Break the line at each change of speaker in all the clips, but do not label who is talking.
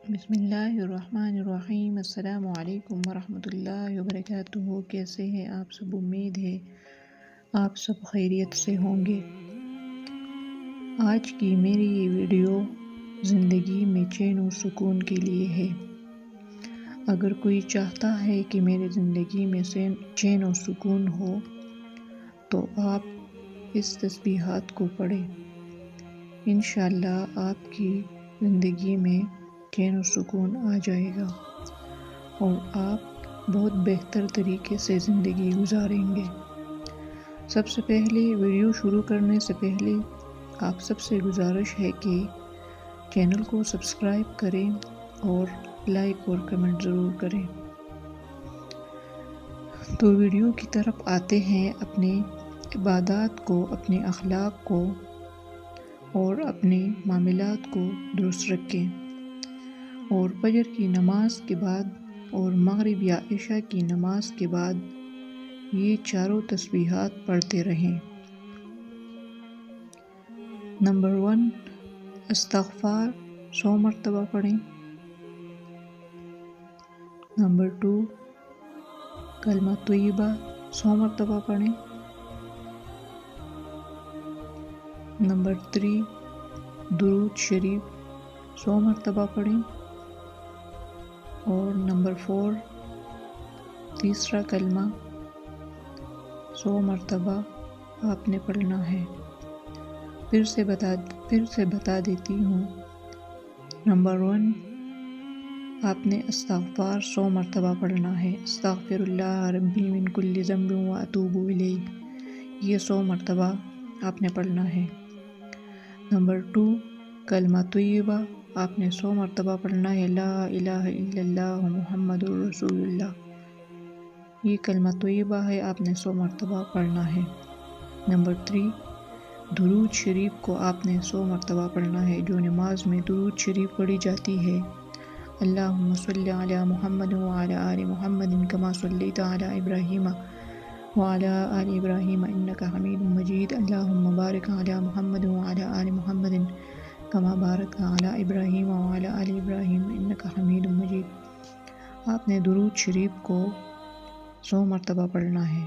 بسم اللہ الرحمن الرحیم۔ السلام علیکم ورحمۃ اللہ وبرکاتہ۔ کیسے ہیں آپ سب؟ امید ہے آپ سب خیریت سے ہوں گے۔ آج کی میری یہ ویڈیو زندگی میں چین و سکون کے لیے ہے۔ اگر کوئی چاہتا ہے کہ میری زندگی میں چین و سکون ہو تو آپ اس تسبیحات کو پڑھیں۔ انشاءاللہ آپ کی زندگی میں چین و سکون آ جائے گا اور آپ بہت بہتر طریقے سے زندگی گزاریں گے۔ سب سے پہلے ویڈیو شروع کرنے سے پہلے آپ سب سے گزارش ہے کہ چینل کو سبسکرائب کریں اور لائک اور کمنٹ ضرور کریں۔ تو ویڈیو کی طرف آتے ہیں۔ اپنے عبادات کو، اپنے اخلاق کو اور اپنے معاملات کو درست رکھیں اور فجر کی نماز کے بعد اور مغرب یا عشاء کی نماز کے بعد یہ چاروں تسبیحات پڑھتے رہیں۔ نمبر 1، استغفار 100 مرتبہ پڑھیں۔ نمبر 2، کلمہ طیبہ 100 مرتبہ پڑھیں۔ نمبر 3، درود شریف 100 مرتبہ پڑھیں۔ اور نمبر 4، تیسرا کلمہ 100 مرتبہ آپ نے پڑھنا ہے۔ پھر سے بتا دیتی ہوں۔ نمبر 1، آپ نے استغفار 100 مرتبہ پڑھنا ہے۔ استغفر اللہ ربی من کل ذنب واتوب الیہ، یہ 100 مرتبہ آپ نے پڑھنا ہے۔ نمبر 2، کلمہ طیبہ آپ نے 100 مرتبہ پڑھنا ہے۔ لا الہ الا اللہ محمد رسول اللہ، یہ کلمہ طیبہ ہے، آپ نے 100 مرتبہ پڑھنا ہے۔ نمبر 3، درود شریف کو آپ نے 100 مرتبہ پڑھنا ہے۔ جو نماز میں درود شریف پڑھی جاتی ہے، اللہم صلی علی محمد وعلی آل محمد کما صلیت علی ابراہیم وعلی آل ابراہیم انک حمید مجید، اللہم بارک علی محمد وعلی آل محمد کما بارکت علی ابراہیم وعلی آل ابراہیم انک حمید مجید۔ آپ نے درود شریف کو 100 مرتبہ پڑھنا ہے۔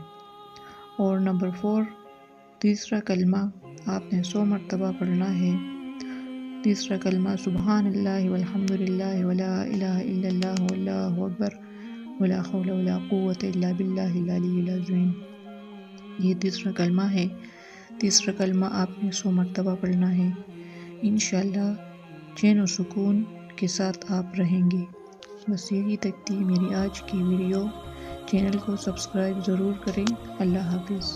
اور نمبر 4، تیسرا کلمہ آپ نے 100 مرتبہ پڑھنا ہے۔ تیسرا کلمہ سبحان اللہ والحمد للہ ولا الہ الا اللہ واللہ اکبر ولا حول ولا قوة الا باللہ العلی العظیم، یہ تیسرا کلمہ ہے۔ تیسرا کلمہ آپ نے 100 مرتبہ پڑھنا ہے۔ انشاءاللہ چین و سکون کے ساتھ آپ رہیں گے۔ بس یہی تک تھی میری آج کی ویڈیو۔ چینل کو سبسکرائب ضرور کریں۔ اللہ حافظ۔